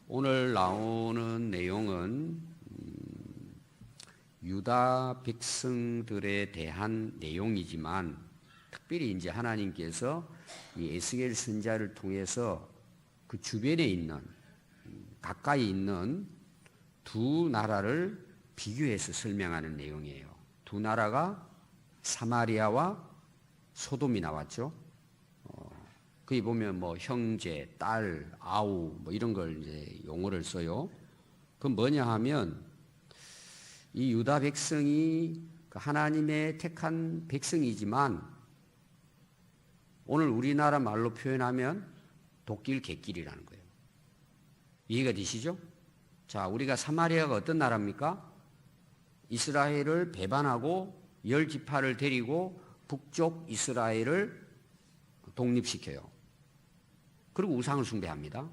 오늘 나오는 내용은 유다 백성들에 대한 내용이지만 특별히 이제 하나님께서 이 에스겔 선지자를 통해서 그 주변에 있는 가까이 있는 두 나라를 비교해서 설명하는 내용이에요. 두 나라가 사마리아와 소돔이 나왔죠. 거기 보면 뭐 형제, 딸, 아우 뭐 이런 걸 이제 용어를 써요. 그건 뭐냐 하면 이 유다 백성이 하나님의 택한 백성이지만 오늘 우리나라 말로 표현하면 도끼일 개끼리라는 거예요. 이해가 되시죠? 자, 우리가 사마리아가 어떤 나라입니까? 이스라엘을 배반하고 열 지파를 데리고 북쪽 이스라엘을 독립시켜요. 그리고 우상을 숭배합니다.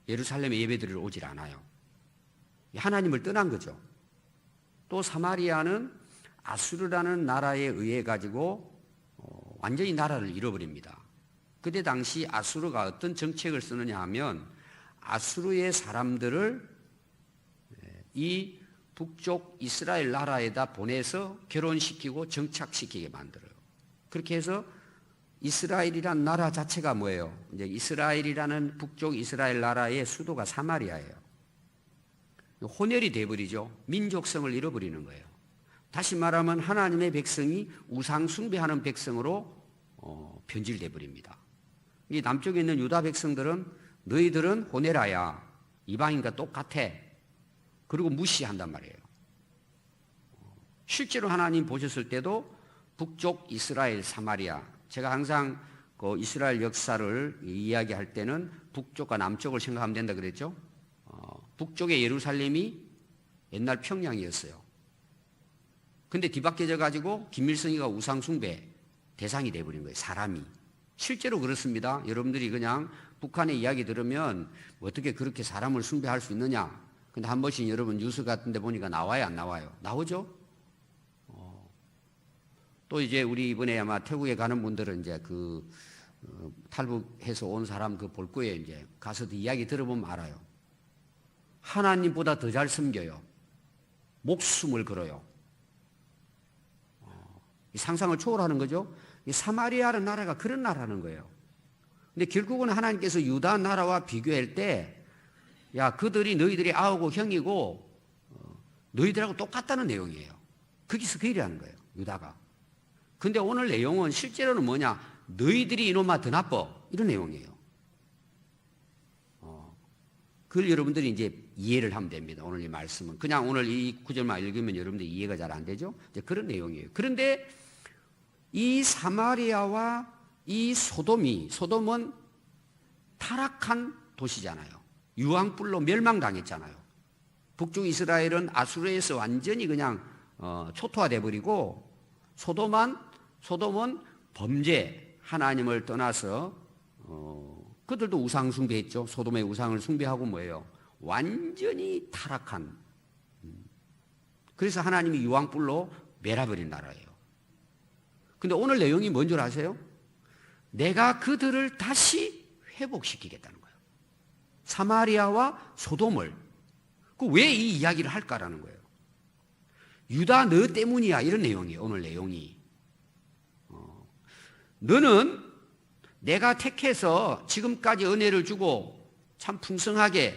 예루살렘에 예배드리러 오질 않아요. 하나님을 떠난 거죠. 또 사마리아는 아수르라는 나라에 의해 가지고 완전히 나라를 잃어버립니다. 그때 당시 아수르가 어떤 정책을 쓰느냐 하면 아수르의 사람들을 이 북쪽 이스라엘 나라에다 보내서 결혼시키고 정착시키게 만들어요. 그렇게 해서 이스라엘이란 나라 자체가 뭐예요? 이제 이스라엘이라는 북쪽 이스라엘 나라의 수도가 사마리아예요. 혼혈이 돼버리죠. 민족성을 잃어버리는 거예요. 다시 말하면 하나님의 백성이 우상 숭배하는 백성으로 변질돼 버립니다. 이 남쪽에 있는 유다 백성들은 너희들은 혼혈아야, 이방인과 똑같아. 그리고 무시한단 말이에요. 실제로 하나님 보셨을 때도 북쪽 이스라엘 사마리아, 제가 항상 그 이스라엘 역사를 이야기할 때는 북쪽과 남쪽을 생각하면 된다 그랬죠. 북쪽의 예루살렘이 옛날 평양이었어요. 근데 뒤바뀌어져 가지고 김일성이가 우상 숭배 대상이 돼버린 거예요. 사람이. 실제로 그렇습니다. 여러분들이 그냥 북한의 이야기 들으면 어떻게 그렇게 사람을 숭배할 수 있느냐. 근데 한 번씩 여러분 뉴스 같은 데 보니까 나와요, 안 나와요? 나오죠? 또 이제 우리 이번에 아마 태국에 가는 분들은 이제 탈북해서 온 사람 볼 거예요. 이제 가서도 이야기 들어보면 알아요. 하나님보다 더 잘 섬겨요. 목숨을 걸어요. 상상을 초월하는 거죠. 이 사마리아라는 나라가 그런 나라는 거예요. 근데 결국은 하나님께서 유다 나라와 비교할 때, 야, 그들이 너희들이 아우고 형이고, 너희들하고 똑같다는 내용이에요. 거기서 그 일이라는 거예요. 유다가. 근데 오늘 내용은 실제로는 뭐냐? 너희들이 이놈아 더 나빠. 이런 내용이에요. 그걸 여러분들이 이제 이해를 하면 됩니다. 오늘 이 말씀은. 그냥 오늘 이 구절만 읽으면 여러분들 이해가 잘 안 되죠? 이제 그런 내용이에요. 그런데 이 사마리아와 이 소돔은 타락한 도시잖아요. 유황불로 멸망당했잖아요. 북쪽 이스라엘은 아수르에서 완전히 그냥 초토화돼 버리고 소돔은 범죄, 하나님을 떠나서 그들도 우상 숭배했죠. 소돔의 우상을 숭배하고 뭐예요? 완전히 타락한. 그래서 하나님이 유황불로 멸해버린 나라예요. 근데 오늘 내용이 뭔 줄 아세요? 내가 그들을 다시 회복시키겠다는 거예요. 사마리아와 소돔을. 왜 이 이야기를 할까라는 거예요. 유다 너 때문이야, 이런 내용이에요. 오늘 내용이. 너는 내가 택해서 지금까지 은혜를 주고 참 풍성하게,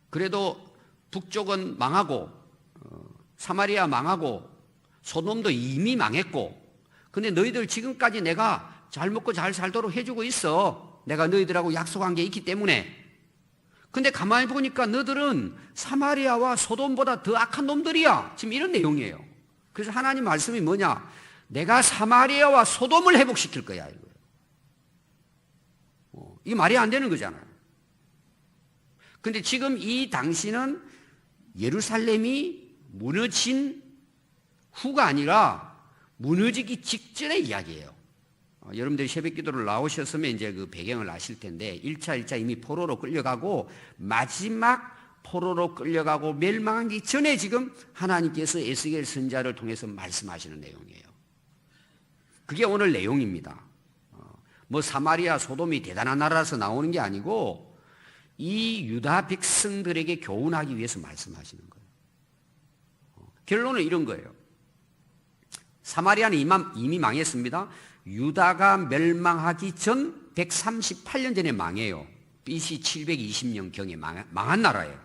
그래도 북쪽은 망하고 사마리아 망하고 소돔도 이미 망했고, 근데 너희들 지금까지 내가 잘 먹고 잘 살도록 해주고 있어. 내가 너희들하고 약속한 게 있기 때문에. 근데 가만히 보니까 너들은 사마리아와 소돔보다 더 악한 놈들이야. 지금 이런 내용이에요. 그래서 하나님 말씀이 뭐냐? 내가 사마리아와 소돔을 회복시킬 거야, 이거예요. 이게 말이 안 되는 거잖아요. 근데 지금 이 당시는 예루살렘이 무너진 후가 아니라 무너지기 직전의 이야기예요. 여러분들이 새벽 기도를 나오셨으면 이제 그 배경을 아실 텐데 1차 이미 포로로 끌려가고 마지막 포로로 끌려가고 멸망하기 전에 지금 하나님께서 에스겔 선지자를 통해서 말씀하시는 내용이에요. 그게 오늘 내용입니다. 뭐 사마리아 소돔이 대단한 나라라서 나오는 게 아니고 이 유다 백성들에게 교훈하기 위해서 말씀하시는 거예요. 결론은 이런 거예요. 사마리아는 이미 망했습니다. 유다가 멸망하기 전 138년 전에 망해요. BC 720년경에 망한 나라예요.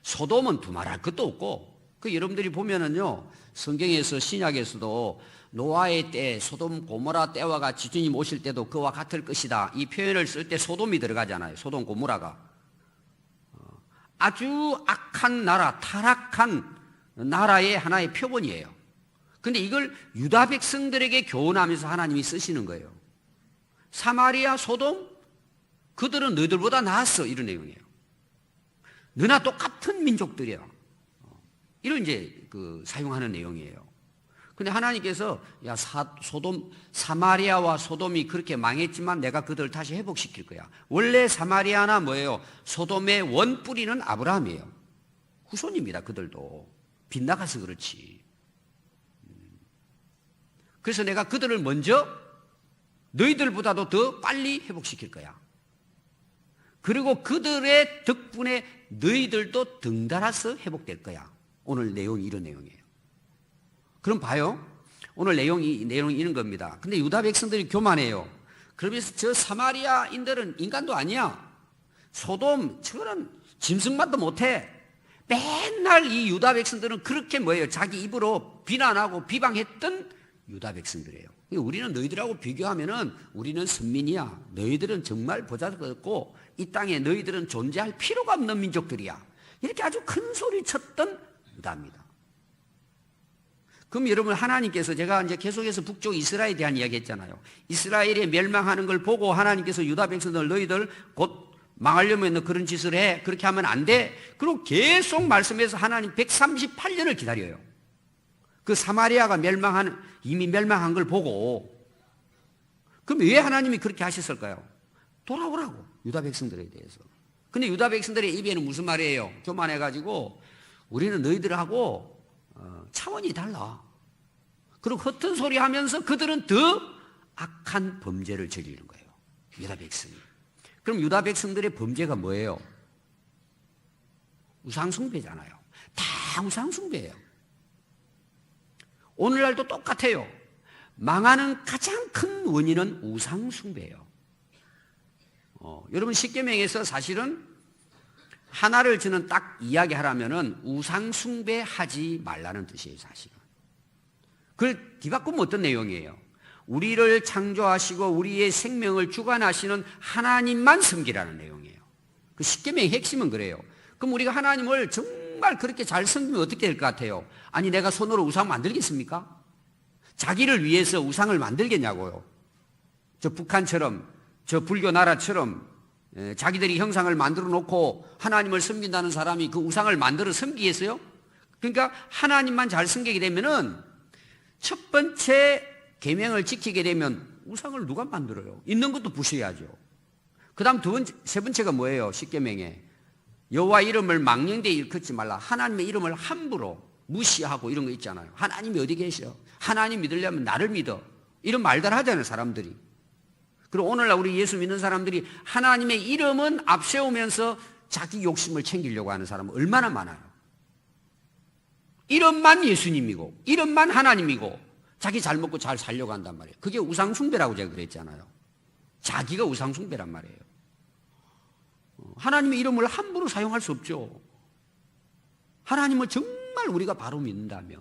소돔은 두말할 것도 없고, 여러분들이 보면은요, 성경에서 신약에서도 노아의 때, 소돔 고모라 때와 같이 주님 오실 때도 그와 같을 것이다, 이 표현을 쓸 때 소돔이 들어가잖아요. 소돔 고모라가 아주 악한 나라, 타락한 나라의 하나의 표본이에요. 근데 이걸 유다 백성들에게 교훈하면서 하나님이 쓰시는 거예요. 사마리아, 소돔, 그들은 너희들보다 나았어, 이런 내용이에요. 너나 똑같은 민족들이야, 이런 이제 사용하는 내용이에요. 근데 하나님께서 사마리아와 소돔이 그렇게 망했지만 내가 그들을 다시 회복시킬 거야. 원래 사마리아나 뭐예요? 소돔의 원뿌리는 아브라함이에요. 후손입니다. 그들도 빗나가서 그렇지. 그래서 내가 그들을 먼저 너희들보다도 더 빨리 회복시킬 거야. 그리고 그들의 덕분에 너희들도 덩달아서 회복될 거야. 오늘 내용이 이런 내용이에요. 그럼 봐요. 오늘 내용이 이런 겁니다. 근데 유다 백성들이 교만해요. 그러면서 저 사마리아인들은 인간도 아니야. 소돔, 저거는 짐승만도 못해. 맨날 이 유다 백성들은 그렇게 뭐예요? 자기 입으로 비난하고 비방했던 유다 백성들이에요. 우리는 너희들하고 비교하면은 우리는 선민이야. 너희들은 정말 보잘것없고 이 땅에 너희들은 존재할 필요가 없는 민족들이야. 이렇게 아주 큰 소리 쳤던 유다입니다. 그럼 여러분, 하나님께서, 제가 이제 계속해서 북쪽 이스라엘에 대한 이야기 했잖아요. 이스라엘이 멸망하는 걸 보고 하나님께서 유다 백성들, 너희들 곧 망하려면 그런 짓을 해. 그렇게 하면 안 돼. 그리고 계속 말씀해서 하나님 138년을 기다려요. 그 사마리아가 이미 멸망한 걸 보고. 그럼 왜 하나님이 그렇게 하셨을까요? 돌아오라고, 유다 백성들에 대해서. 근데 유다 백성들의 입에는 무슨 말이에요? 교만해가지고 우리는 너희들하고 차원이 달라. 그리고 헛된 소리 하면서 그들은 더 악한 범죄를 저지르는 거예요. 유다 백성이. 그럼 유다 백성들의 범죄가 뭐예요? 우상숭배잖아요. 다 우상숭배예요. 오늘날도 똑같아요. 망하는 가장 큰 원인은 우상숭배예요. 여러분, 십계명에서 사실은 하나를 저는 딱 이야기하라면은 우상숭배하지 말라는 뜻이에요, 사실은. 그걸 뒤바꾸면 어떤 내용이에요? 우리를 창조하시고 우리의 생명을 주관하시는 하나님만 섬기라는 내용이에요. 그 십계명의 핵심은 그래요. 그럼 우리가 하나님을 정말 그렇게 잘 섬기면 어떻게 될 것 같아요? 아니, 내가 손으로 우상 만들겠습니까? 자기를 위해서 우상을 만들겠냐고요. 저 북한처럼, 저 불교 나라처럼 자기들이 형상을 만들어 놓고 하나님을 섬긴다는 사람이 그 우상을 만들어 섬기겠어요? 그러니까 하나님만 잘 섬기게 되면은 첫 번째 계명을 지키게 되면 우상을 누가 만들어요? 있는 것도 부셔야죠. 그 다음 세 번째가 뭐예요? 십계명에 여호와 이름을 망령되이 일컫지 말라. 하나님의 이름을 함부로 무시하고 이런 거 있잖아요. 하나님이 어디 계셔? 하나님 믿으려면 나를 믿어. 이런 말들 하잖아요, 사람들이. 그리고 오늘날 우리 예수 믿는 사람들이 하나님의 이름은 앞세우면서 자기 욕심을 챙기려고 하는 사람은 얼마나 많아요. 이름만 예수님이고 이름만 하나님이고 자기 잘 먹고 잘 살려고 한단 말이에요. 그게 우상숭배라고 제가 그랬잖아요. 자기가 우상숭배란 말이에요. 하나님의 이름을 함부로 사용할 수 없죠. 하나님을 정말 우리가 바로 믿는다면.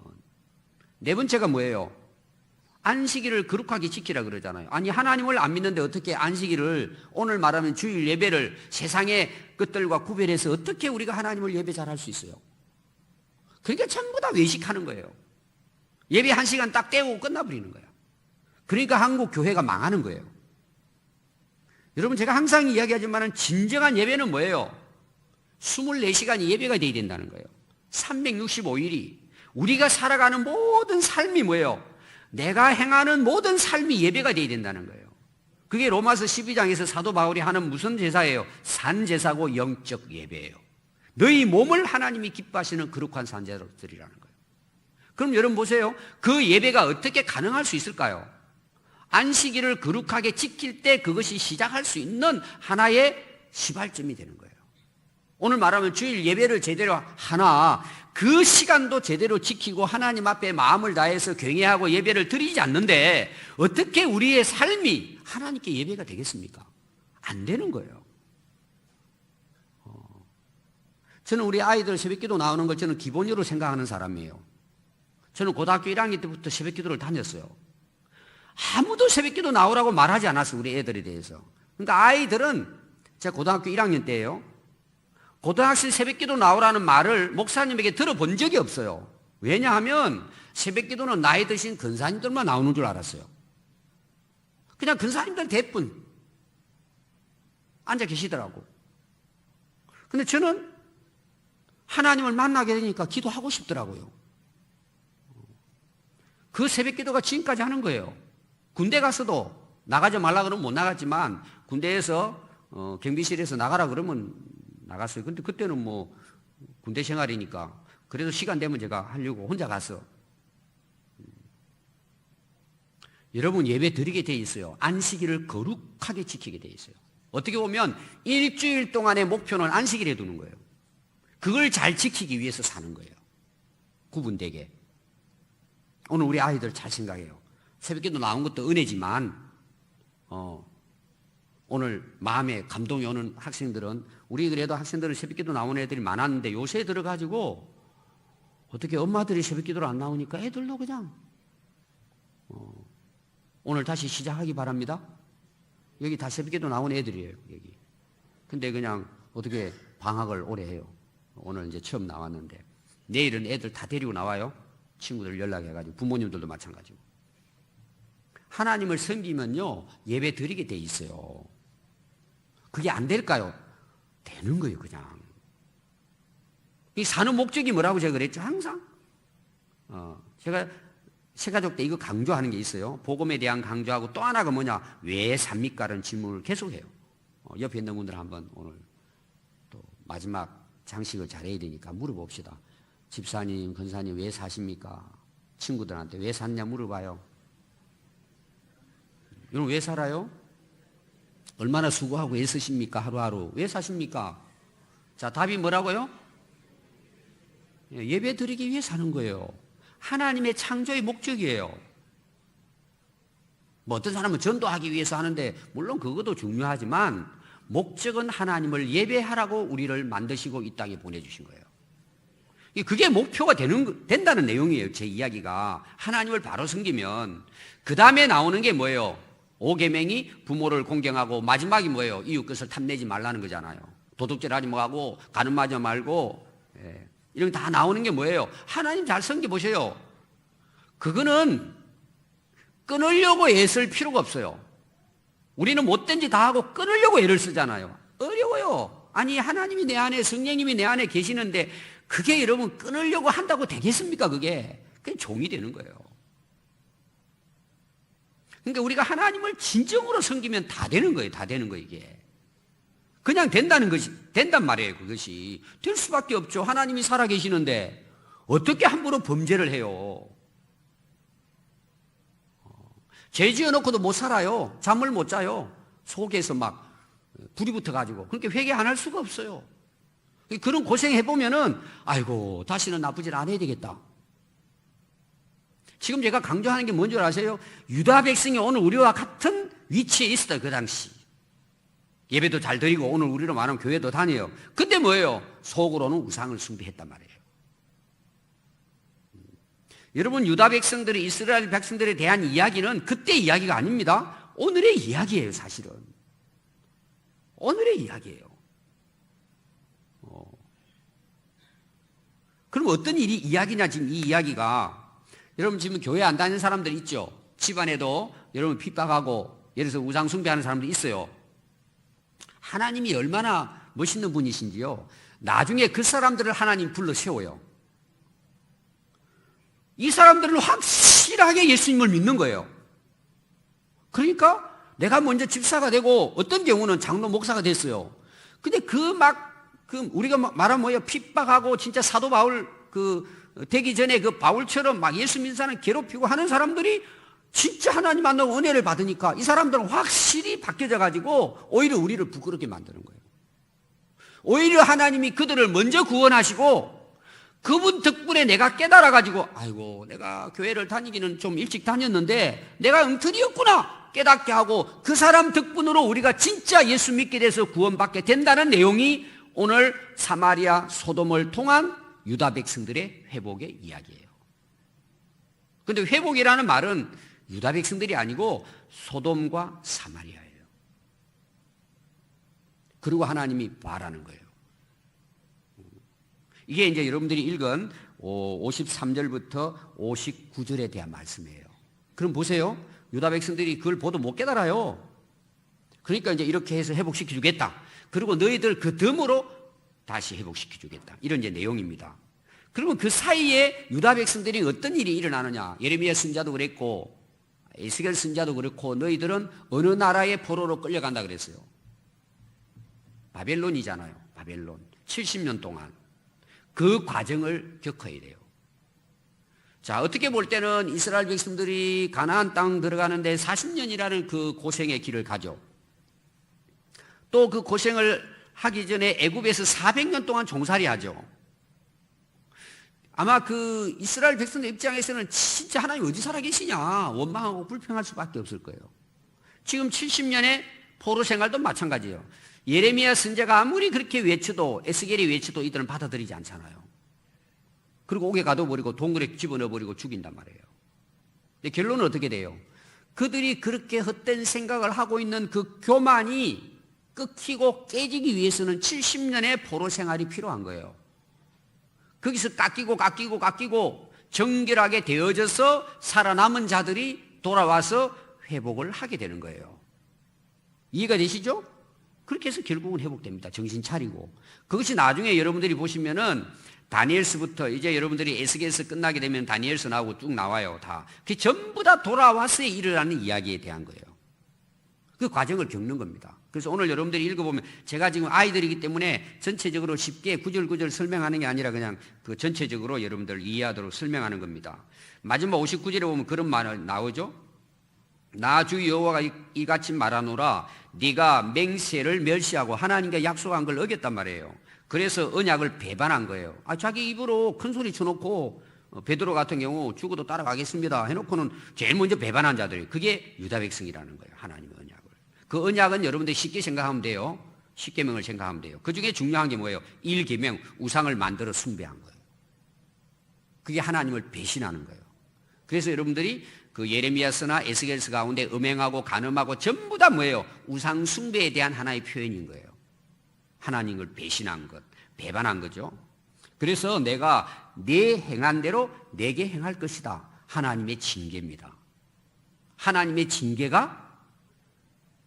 네 번째가 뭐예요? 안식일을 거룩하게 지키라 그러잖아요. 아니, 하나님을 안 믿는데 어떻게 안식일을, 오늘 말하면 주일 예배를 세상의 것들과 구별해서 어떻게 우리가 하나님을 예배 잘할 수 있어요? 그러니까 전부 다 외식하는 거예요. 예배 1시간 딱 때우고 끝나버리는 거예요. 그러니까 한국 교회가 망하는 거예요. 여러분, 제가 항상 이야기하지만 진정한 예배는 뭐예요? 24시간이 예배가 돼야 된다는 거예요. 365일이 우리가 살아가는 모든 삶이 뭐예요? 내가 행하는 모든 삶이 예배가 돼야 된다는 거예요. 그게 로마서 12장에서 사도 바울이 하는 무슨 제사예요? 산제사고 영적 예배예요. 너희 몸을 하나님이 기뻐하시는 거룩한 산제사들이라는 거예요. 그럼 여러분 보세요. 그 예배가 어떻게 가능할 수 있을까요? 안식일을 거룩하게 지킬 때 그것이 시작할 수 있는 하나의 시발점이 되는 거예요. 오늘 말하면 주일 예배를 제대로 하나 그 시간도 제대로 지키고 하나님 앞에 마음을 다해서 경외하고 예배를 드리지 않는데 어떻게 우리의 삶이 하나님께 예배가 되겠습니까? 안 되는 거예요. 저는 우리 아이들 새벽기도 나오는 걸 저는 기본으로 생각하는 사람이에요. 저는 고등학교 1학년 때부터 새벽기도를 다녔어요. 아무도 새벽기도 나오라고 말하지 않았어요. 우리 애들에 대해서. 그러니까 아이들은 제가 고등학교 1학년 때예요. 고등학생 새벽기도 나오라는 말을 목사님에게 들어본 적이 없어요. 왜냐하면 새벽기도는 나이 드신 근사님들만 나오는 줄 알았어요. 그냥 근사님들 대부분 앉아 계시더라고. 근데 저는 하나님을 만나게 되니까 기도하고 싶더라고요. 그 새벽기도가 지금까지 하는 거예요. 군대 가서도 나가지 말라 그러면 못 나갔지만 군대에서 경비실에서 나가라 그러면 나갔어요. 근데 그때는 뭐 군대 생활이니까 그래도 시간 되면 제가 하려고 혼자 갔어. 여러분 예배 드리게 돼 있어요. 안식일을 거룩하게 지키게 돼 있어요. 어떻게 보면 일주일 동안의 목표는 안식일에 두는 거예요. 그걸 잘 지키기 위해서 사는 거예요. 구분되게. 오늘 우리 아이들 잘 생각해요. 새벽기도 나온 것도 은혜지만 오늘 마음에 감동이 오는 학생들은 우리 그래도 학생들은 새벽기도 나오는 애들이 많았는데 요새 들어가지고 어떻게 엄마들이 새벽기도를 안 나오니까 애들도 그냥 오늘 다시 시작하기 바랍니다. 여기 다 새벽기도 나온 애들이에요. 여기. 근데 그냥 어떻게 방학을 오래 해요. 오늘 이제 처음 나왔는데 내일은 애들 다 데리고 나와요. 친구들 연락해가지고 부모님들도 마찬가지고. 하나님을 섬기면요 예배 드리게 돼 있어요. 그게 안 될까요? 되는 거예요. 그냥 이 사는 목적이 뭐라고 제가 그랬죠. 항상 제가 새가족 때 이거 강조하는 게 있어요. 복음에 대한 강조하고 또 하나가 뭐냐, 왜 삽니까라는 질문을 계속해요. 옆에 있는 분들 한번 오늘 또 마지막 장식을 잘해야 되니까 물어봅시다. 집사님, 권사님 왜 사십니까? 친구들한테 왜 샀냐 물어봐요. 여러분 왜 살아요? 얼마나 수고하고 애쓰십니까? 하루하루. 왜 사십니까? 자, 답이 뭐라고요? 예배 드리기 위해 사는 거예요. 하나님의 창조의 목적이에요. 뭐 어떤 사람은 전도하기 위해서 하는데 물론 그것도 중요하지만 목적은 하나님을 예배하라고 우리를 만드시고 이 땅에 보내주신 거예요. 그게 목표가 된다는 내용이에요. 제 이야기가. 하나님을 바로 섬기면 그 다음에 나오는 게 뭐예요? 5계명이 부모를 공경하고 마지막이 뭐예요? 이웃 것을 탐내지 말라는 거잖아요. 도둑질하지 말고 가늠하지 말고 이런 다 나오는 게 뭐예요? 하나님 잘 섬겨보세요. 그거는 끊으려고 애쓸 필요가 없어요. 우리는 못된 짓 다 하고 끊으려고 애를 쓰잖아요. 어려워요. 아니 하나님이 내 안에, 성령님이 내 안에 계시는데 그게 여러분 끊으려고 한다고 되겠습니까? 그게 종이 되는 거예요. 그러니까 우리가 하나님을 진정으로 섬기면 다 되는 거예요. 다 되는 거예요. 이게 그냥 된다는 것이 된단 말이에요. 그것이 될 수밖에 없죠. 하나님이 살아계시는데 어떻게 함부로 범죄를 해요? 죄 지어놓고도 못 살아요. 잠을 못 자요. 속에서 막 불이 붙어가지고 그렇게 회개 안 할 수가 없어요. 그런 고생해보면은 아이고 다시는 나쁜 짓 안 해야 되겠다. 지금 제가 강조하는 게 뭔지 아세요? 유다 백성이 오늘 우리와 같은 위치에 있었다. 그 당시 예배도 잘 드리고 오늘 우리로 말하면 교회도 다녀요. 근데 뭐예요? 속으로는 우상을 숭배했단 말이에요. 여러분 유다 백성들이 이스라엘 백성들에 대한 이야기는 그때 이야기가 아닙니다. 오늘의 이야기예요. 사실은 오늘의 이야기예요. 그럼 어떤 일이 이야기냐 지금 이 이야기가. 여러분 지금 교회 안 다니는 사람들 있죠. 집안에도 여러분 핍박하고 예를 들어서 우상 숭배하는 사람들이 있어요. 하나님이 얼마나 멋있는 분이신지요. 나중에 그 사람들을 하나님 불러 세워요. 이 사람들은 확실하게 예수님을 믿는 거예요. 그러니까 내가 먼저 집사가 되고 어떤 경우는 장로 목사가 됐어요. 근데 우리가 말하면 뭐예요? 핍박하고 진짜 사도 바울 되기 전에 그 바울처럼 막 예수 믿는 사람 괴롭히고 하는 사람들이 진짜 하나님 만나고 은혜를 받으니까 이 사람들은 확실히 바뀌어져 가지고 오히려 우리를 부끄럽게 만드는 거예요. 오히려 하나님이 그들을 먼저 구원하시고 그분 덕분에 내가 깨달아가지고 아이고 내가 교회를 다니기는 좀 일찍 다녔는데 내가 엉터리였구나 깨닫게 하고 그 사람 덕분으로 우리가 진짜 예수 믿게 돼서 구원받게 된다는 내용이 오늘 사마리아 소돔을 통한 유다 백성들의 회복의 이야기예요. 그런데 회복이라는 말은 유다 백성들이 아니고 소돔과 사마리아예요. 그리고 하나님이 말하는 거예요. 이게 이제 여러분들이 읽은 53절부터 59절에 대한 말씀이에요. 그럼 보세요. 유다 백성들이 그걸 보도 못 깨달아요. 그러니까 이제 이렇게 해서 회복시켜 주겠다. 그리고 너희들 그 덤으로 다시 회복시켜 주겠다. 이런 이제 내용입니다. 그러면 그 사이에 유다 백성들이 어떤 일이 일어나느냐. 예레미야 선지자도 그랬고 에스겔 선지자도 그렇고 너희들은 어느 나라의 포로로 끌려간다 그랬어요. 바벨론이잖아요. 바벨론. 70년 동안. 그 과정을 겪어야 돼요. 자, 어떻게 볼 때는 이스라엘 백성들이 가나안 땅 들어가는데 40년이라는 그 고생의 길을 가죠. 또 그 고생을 하기 전에 애굽에서 400년 동안 종살이 하죠. 아마 그 이스라엘 백성들 입장에서는 진짜 하나님 어디 살아 계시냐 원망하고 불평할 수밖에 없을 거예요. 지금 70년의 포로 생활도 마찬가지예요. 예레미야 선지자가 아무리 그렇게 외쳐도 에스겔이 외쳐도 이들은 받아들이지 않잖아요. 그리고 옥에 가둬버리고 동굴에 집어넣어버리고 죽인단 말이에요. 근데 결론은 어떻게 돼요? 그들이 그렇게 헛된 생각을 하고 있는 그 교만이 끊기고 깨지기 위해서는 70년의 포로 생활이 필요한 거예요. 거기서 깎이고 정결하게 되어져서 살아남은 자들이 돌아와서 회복을 하게 되는 거예요. 이해가 되시죠? 그렇게 해서 결국은 회복됩니다. 정신 차리고. 그것이 나중에 여러분들이 보시면은 다니엘서부터 이제 여러분들이 에스겔서 끝나게 되면 다니엘서 나오고 쭉 나와요. 다. 그게 전부 다 돌아와서 일어나는 이야기에 대한 거예요. 그 과정을 겪는 겁니다. 그래서 오늘 여러분들이 읽어보면 제가 지금 아이들이기 때문에 전체적으로 쉽게 구절구절 설명하는 게 아니라 그냥 그 전체적으로 여러분들 이해하도록 설명하는 겁니다. 마지막 59절에 보면 그런 말 나오죠. 나 주 여호와가 이같이 말하노라 네가 맹세를 멸시하고 하나님께 약속한 걸 어겼단 말이에요. 그래서 언약을 배반한 거예요. 자기 입으로 큰 소리 쳐놓고 베드로 같은 경우 죽어도 따라가겠습니다 해놓고는 제일 먼저 배반한 자들이 그게 유다 백성이라는 거예요. 하나님의 언약을. 그 언약은 여러분들 쉽게 생각하면 돼요. 십계명을 생각하면 돼요. 그 중에 중요한 게 뭐예요? 1계명 우상을 만들어 숭배한 거예요. 그게 하나님을 배신하는 거예요. 그래서 여러분들이 그 예레미야서나 에스겔서 가운데 음행하고 간음하고 전부 다 뭐예요? 우상 숭배에 대한 하나의 표현인 거예요. 하나님을 배신한 것, 배반한 거죠. 그래서 내가 네 행한 대로 내게 행할 것이다. 하나님의 징계입니다. 하나님의 징계가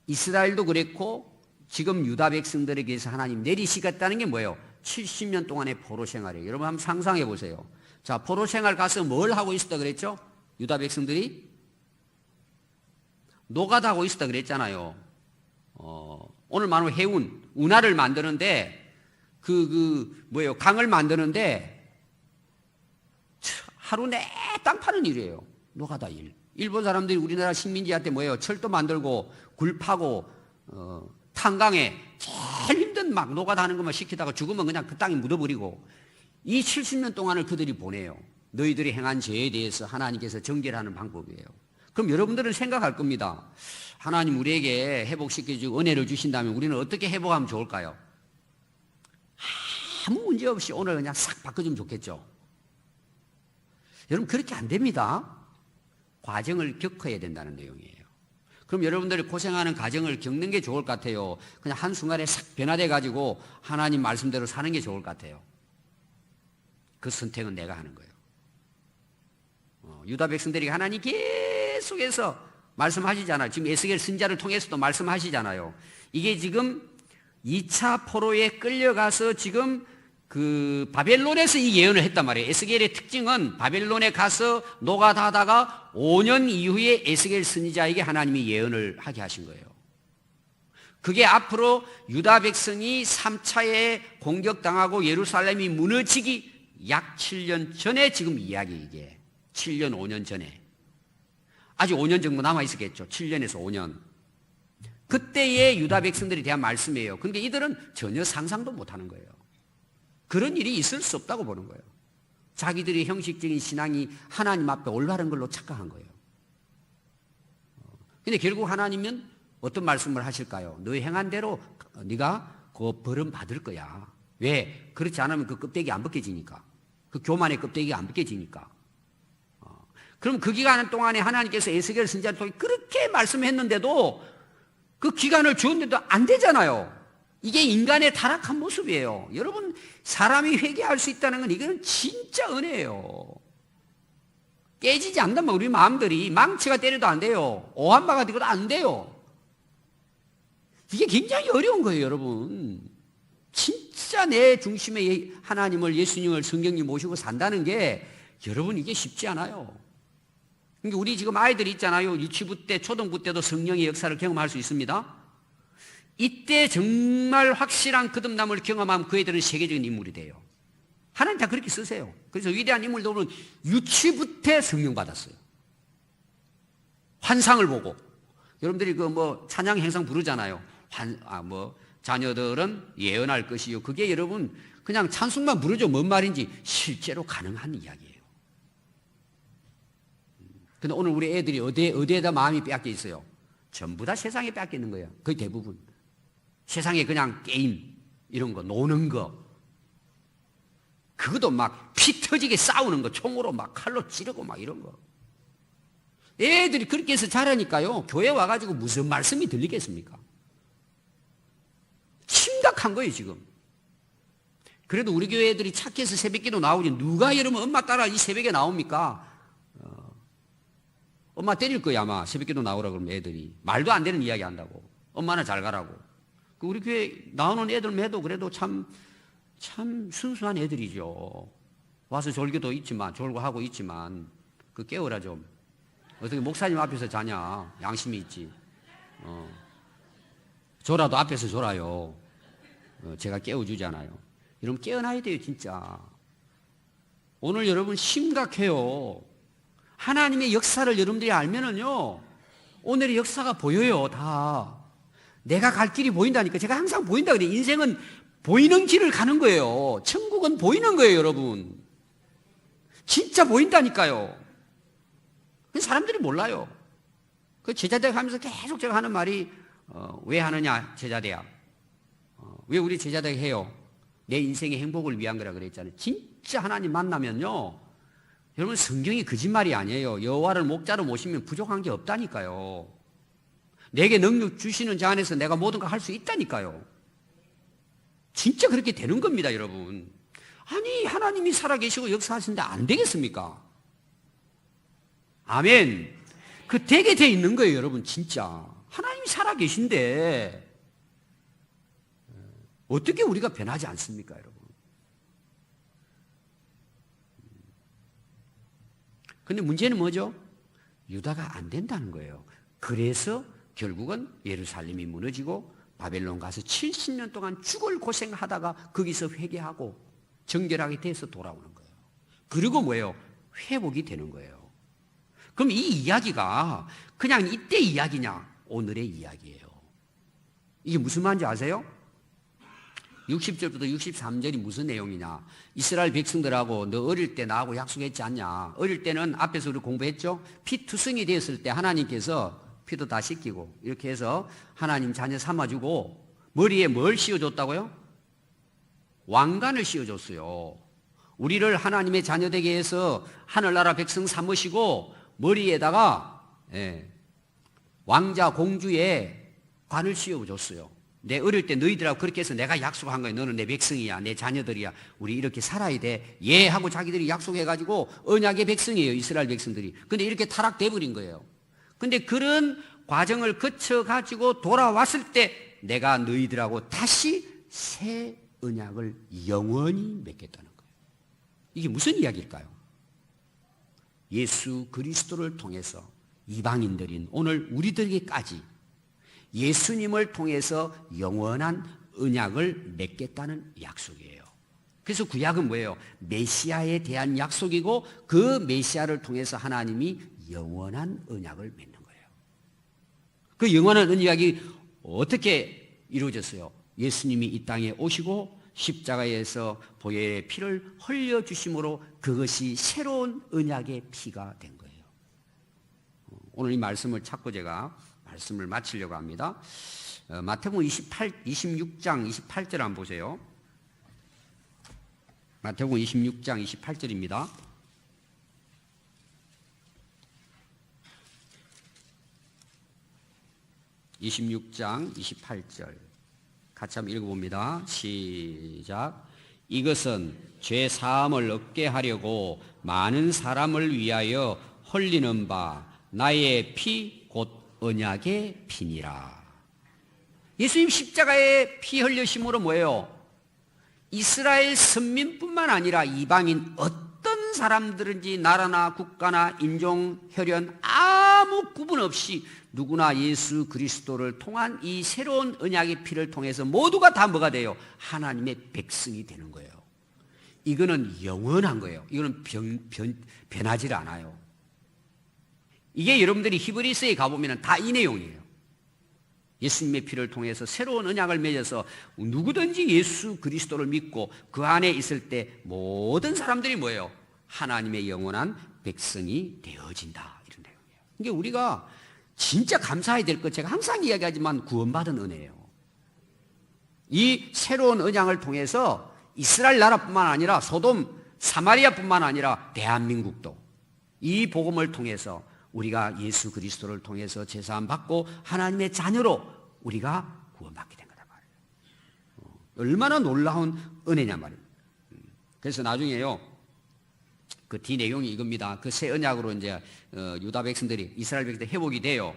이스라엘도 그랬고 지금 유다 백성들에게서 하나님 내리시겠다는 게 뭐예요? 70년 동안의 포로 생활이에요. 여러분 한번 상상해 보세요. 자, 포로 생활 가서 뭘 하고 있었다 그랬죠? 유다 백성들이 노가다 하고 있었다 그랬잖아요. 오늘 말하면 해운, 운하를 만드는데 뭐예요? 강을 만드는데 하루 내 땅 파는 일이에요. 노가다 일. 일본 사람들이 우리나라 식민지한테 뭐예요? 철도 만들고 굴 파고 탄광에 제일 힘든 막 노가다 하는 것만 시키다가 죽으면 그냥 그 땅에 묻어버리고 이 70년 동안을 그들이 보내요. 너희들이 행한 죄에 대해서 하나님께서 정결하는 방법이에요. 그럼 여러분들은 생각할 겁니다. 하나님 우리에게 회복시켜주고 은혜를 주신다면 우리는 어떻게 회복하면 좋을까요? 아무 문제 없이 오늘 그냥 싹 바꿔주면 좋겠죠. 여러분 그렇게 안 됩니다. 과정을 겪어야 된다는 내용이에요. 그럼 여러분들이 고생하는 과정을 겪는 게 좋을 것 같아요. 그냥 한순간에 싹 변화돼 가지고 하나님 말씀대로 사는 게 좋을 것 같아요. 그 선택은 내가 하는 거예요. 유다 백성들이 하나님 계속해서 말씀하시잖아요. 지금 에스겔 선지자를 통해서도 말씀하시잖아요. 이게 지금 2차 포로에 끌려가서 지금 그 바벨론에서 이 예언을 했단 말이에요. 에스겔의 특징은 바벨론에 가서 노가다하다가 5년 이후에 에스겔 선지자에게 하나님이 예언을 하게 하신 거예요. 그게 앞으로 유다 백성이 3차에 공격당하고 예루살렘이 무너지기 약 7년 전에 지금 이야기 이게 7년 5년 전에 아직 5년 정도 남아있었겠죠. 7년에서 5년. 그때의 유다 백성들에 대한 말씀이에요. 그런데 이들은 전혀 상상도 못하는 거예요. 그런 일이 있을 수 없다고 보는 거예요. 자기들의 형식적인 신앙이 하나님 앞에 올바른 걸로 착각한 거예요. 근데 결국 하나님은 어떤 말씀을 하실까요? 너 행한 대로 네가 그 벌은 받을 거야. 왜? 그렇지 않으면 그 껍데기 안 벗겨지니까. 그 교만의 껍데기가 안 벗겨지니까. 그럼 그 기간 동안에 하나님께서 에스겔 선지자를 통해 그렇게 말씀했는데도 그 기간을 주었는데도 안 되잖아요. 이게 인간의 타락한 모습이에요. 여러분, 사람이 회개할 수 있다는 건 이건 진짜 은혜예요. 깨지지 않는다면 우리 마음들이 망치가 때려도 안 돼요. 오한마가 되고도 안 돼요. 이게 굉장히 어려운 거예요, 여러분. 진짜 내 중심에 하나님을, 예수님을, 성경님 모시고 산다는 게 여러분 이게 쉽지 않아요. 그러니까 우리 지금 아이들이 있잖아요. 유치부 때, 초등부 때도 성령의 역사를 경험할 수 있습니다. 이때 정말 확실한 거듭남을 경험하면 그 애들은 세계적인 인물이 돼요. 하나님 다 그렇게 쓰세요. 그래서 위대한 인물도 보면 유치부 때 성령 받았어요. 환상을 보고. 여러분들이 그 뭐 찬양 행상 부르잖아요. 자녀들은 예언할 것이요. 그게 여러분 그냥 찬송만 부르죠. 뭔 말인지 실제로 가능한 이야기예요. 근데 오늘 우리 애들이 어디에다 마음이 빼앗겨 있어요? 전부 다 세상에 빼앗겨 있는 거예요. 거의 대부분. 세상에 그냥 게임, 이런 거, 노는 거. 그것도 막 피 터지게 싸우는 거, 총으로 막 칼로 찌르고 막 이런 거. 애들이 그렇게 해서 자라니까요. 교회 와가지고 무슨 말씀이 들리겠습니까? 심각한 거예요, 지금. 그래도 우리 교회 애들이 착해서 새벽기도 나오지. 누가 여러분 엄마 따라 이 새벽에 나옵니까? 엄마 때릴 거야, 아마. 새벽기도 나오라 그러면 애들이. 말도 안 되는 이야기 한다고. 엄마는 잘 가라고. 우리 교회 나오는 애들만 해도 그래도 참 순수한 애들이죠. 와서 졸기도 있지만, 졸고 하고 있지만, 그 깨워라 좀. 어떻게 목사님 앞에서 자냐? 양심이 있지. 졸아도 앞에서 졸아요. 제가 깨워주잖아요. 여러분 깨어나야 돼요, 진짜. 오늘 여러분 심각해요. 하나님의 역사를 여러분들이 알면은요, 오늘의 역사가 보여요, 다. 내가 갈 길이 보인다니까. 제가 항상 보인다 그래요. 인생은 보이는 길을 가는 거예요. 천국은 보이는 거예요, 여러분. 진짜 보인다니까요. 사람들이 몰라요. 그 제자대학 하면서 계속 제가 하는 말이, 왜 하느냐, 제자대학. 왜 우리 제자대학 해요? 내 인생의 행복을 위한 거라 그랬잖아요. 진짜 하나님 만나면요, 여러분 성경이 거짓말이 아니에요. 여호와를 목자로 모시면 부족한 게 없다니까요. 내게 능력 주시는 자 안에서 내가 모든 걸 할 수 있다니까요. 진짜 그렇게 되는 겁니다, 여러분. 아니, 하나님이 살아계시고 역사하시는데 안 되겠습니까? 아멘. 그 되게 돼 있는 거예요, 여러분, 진짜. 하나님이 살아계신데 어떻게 우리가 변하지 않습니까, 여러분? 근데 문제는 뭐죠? 유다가 안 된다는 거예요. 그래서 결국은 예루살렘이 무너지고 바벨론 가서 70년 동안 죽을 고생하다가 거기서 회개하고 정결하게 돼서 돌아오는 거예요. 그리고 뭐예요? 회복이 되는 거예요. 그럼 이 이야기가 그냥 이때 이야기냐? 오늘의 이야기예요. 이게 무슨 말인지 아세요? 60절부터 63절이 무슨 내용이냐? 이스라엘 백성들하고 너 어릴 때 나하고 약속했지 않냐? 어릴 때는 앞에서 우리 공부했죠? 피투성이 되었을 때 하나님께서 피도 다 씻기고 이렇게 해서 하나님 자녀 삼아주고 머리에 뭘 씌워줬다고요? 왕관을 씌워줬어요. 우리를 하나님의 자녀 되게 해서 하늘나라 백성 삼으시고 머리에다가 왕자 공주의 관을 씌워줬어요. 내 어릴 때 너희들하고 그렇게 해서 내가 약속한 거야. 너는 내 백성이야. 내 자녀들이야. 우리 이렇게 살아야 돼. 예 하고 자기들이 약속해가지고 언약의 백성이에요. 이스라엘 백성들이. 근데 이렇게 타락돼 버린 거예요. 근데 그런 과정을 거쳐가지고 돌아왔을 때 내가 너희들하고 다시 새 언약을 영원히 맺겠다는 거예요. 이게 무슨 이야기일까요? 예수 그리스도를 통해서 이방인들인 오늘 우리들에게까지 예수님을 통해서 영원한 언약을 맺겠다는 약속이에요. 그래서 구약은 뭐예요? 메시아에 대한 약속이고 그 메시아를 통해서 하나님이 영원한 언약을 맺는 거예요. 그 영원한 언약이 어떻게 이루어졌어요? 예수님이 이 땅에 오시고 십자가에서 보혈의 피를 흘려주심으로 그것이 새로운 언약의 피가 된 거예요. 오늘 이 말씀을 찾고 제가 말씀을 마치려고 합니다. 마태복음 26장 28절 한번 보세요. 마태복음 26장 28절입니다. 26장 28절 같이 한번 읽어봅니다. 시작. 이것은 죄 사함을 얻게 하려고 많은 사람을 위하여 흘리는 바 나의 피 곧 언약의 피니라. 예수님 십자가의 피 흘리심으로 뭐예요? 이스라엘 선민뿐만 아니라 이방인 어떤 사람들인지 나라나 국가나 인종, 혈연 아무 구분 없이 누구나 예수 그리스도를 통한 이 새로운 언약의 피를 통해서 모두가 다 뭐가 돼요? 하나님의 백성이 되는 거예요. 이거는 영원한 거예요. 이거는 변하지 않아요. 이게 여러분들이 히브리서에 가보면 다 이 내용이에요. 예수님의 피를 통해서 새로운 언약을 맺어서 누구든지 예수 그리스도를 믿고 그 안에 있을 때 모든 사람들이 뭐예요? 하나님의 영원한 백성이 되어진다. 이런 내용이에요. 이게 우리가 진짜 감사해야 될 것, 제가 항상 이야기하지만 구원받은 은혜예요. 이 새로운 언약을 통해서 이스라엘 나라뿐만 아니라 소돔, 사마리아뿐만 아니라 대한민국도 이 복음을 통해서 우리가 예수 그리스도를 통해서 제사함 받고 하나님의 자녀로 우리가 구원받게 된 거다 말이에요. 얼마나 놀라운 은혜냐 말이에요. 그래서 나중에요, 그 뒤 내용이 이겁니다. 그 새 언약으로 이제 유다 백성들이, 이스라엘 백성들이 회복이 돼요.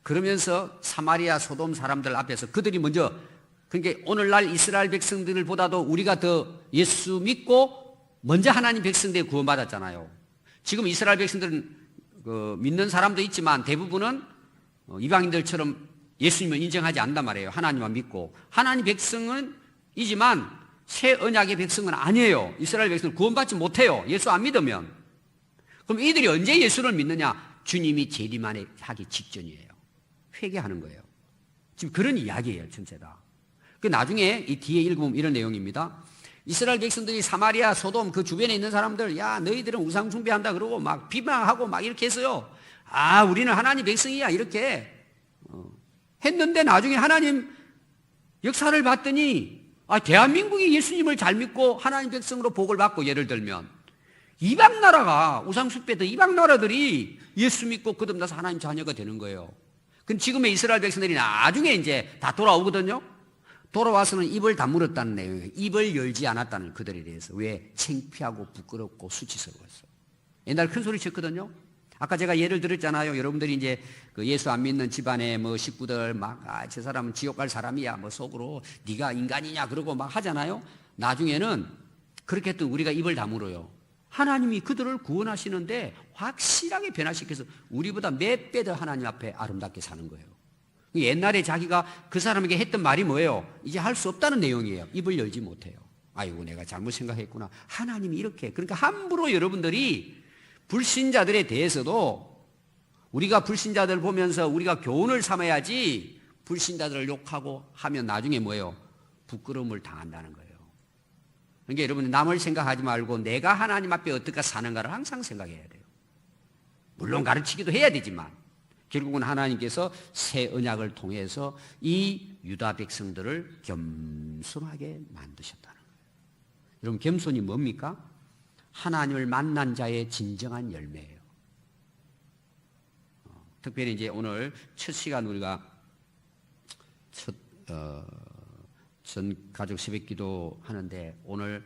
그러면서 사마리아 소돔 사람들 앞에서 그들이 먼저, 그러니까 오늘날 이스라엘 백성들보다도 우리가 더 예수 믿고 먼저 하나님 백성들이 구원받았잖아요. 지금 이스라엘 백성들은 믿는 사람도 있지만 대부분은 이방인들처럼 예수님을 인정하지 않단 말이에요. 하나님만 믿고. 하나님 백성은 이지만 새 언약의 백성은 아니에요. 이스라엘 백성은 구원받지 못해요. 예수 안 믿으면. 그럼 이들이 언제 예수를 믿느냐? 주님이 재림하기 직전이에요. 회개하는 거예요. 지금 그런 이야기예요, 전체 다. 그 나중에 이 뒤에 읽으면 이런 내용입니다. 이스라엘 백성들이 사마리아, 소돔 그 주변에 있는 사람들, 야, 너희들은 우상 숭배한다 그러고 막 비방하고 막 이렇게 했어요. 아, 우리는 하나님 백성이야 이렇게 했는데 나중에 하나님 역사를 봤더니 대한민국이 예수님을 잘 믿고 하나님 백성으로 복을 받고, 예를 들면 이방 나라가 우상 숭배했던 이방 나라들이 예수 믿고 거듭나서 하나님 자녀가 되는 거예요. 그럼 지금의 이스라엘 백성들이 나중에 이제 다 돌아오거든요. 돌아와서는 입을 다물었다는 내용이에요. 입을 열지 않았다는 그들에 대해서. 왜? 창피하고 부끄럽고 수치스러웠어. 옛날 큰 소리 쳤거든요. 아까 제가 예를 들었잖아요. 여러분들이 이제 그 예수 안 믿는 집안의 뭐 식구들 막, 저 사람은 지옥 갈 사람이야. 뭐 속으로 네가 인간이냐 그러고 막 하잖아요. 나중에는 그렇게 했던 우리가 입을 다물어요. 하나님이 그들을 구원하시는데 확실하게 변화시켜서 우리보다 몇 배 더 하나님 앞에 아름답게 사는 거예요. 옛날에 자기가 그 사람에게 했던 말이 뭐예요? 이제 할 수 없다는 내용이에요. 입을 열지 못해요. 아이고, 내가 잘못 생각했구나. 하나님이 이렇게. 그러니까 함부로 여러분들이 불신자들에 대해서도, 우리가 불신자들 보면서 우리가 교훈을 삼아야지, 불신자들을 욕하고 하면 나중에 뭐예요? 부끄러움을 당한다는 거예요. 그러니까 여러분, 남을 생각하지 말고 내가 하나님 앞에 어떻게 사는가를 항상 생각해야 돼요. 물론 가르치기도 해야 되지만 결국은 하나님께서 새 언약을 통해서 이 유다 백성들을 겸손하게 만드셨다는 거예요. 여러분, 겸손이 뭡니까? 하나님을 만난 자의 진정한 열매예요. 특별히 이제 오늘 첫 시간 우리가 전 가족 새벽 기도 하는데, 오늘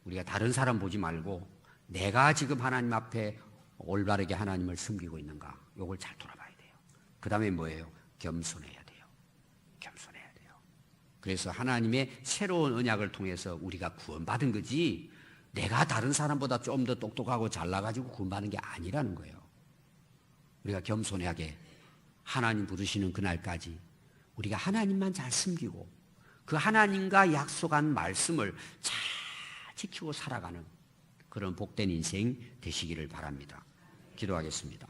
우리가 다른 사람 보지 말고 내가 지금 하나님 앞에 올바르게 하나님을 섬기고 있는가, 이걸 잘 돌아봐야 돼요. 그 다음에 뭐예요? 겸손해야 돼요. 겸손해야 돼요. 그래서 하나님의 새로운 언약을 통해서 우리가 구원받은 거지, 내가 다른 사람보다 좀 더 똑똑하고 잘나가지고 구원받은 게 아니라는 거예요. 우리가 겸손하게 하나님 부르시는 그날까지 우리가 하나님만 잘 섬기고 그 하나님과 약속한 말씀을 잘 지키고 살아가는 그런 복된 인생 되시기를 바랍니다. 기도하겠습니다.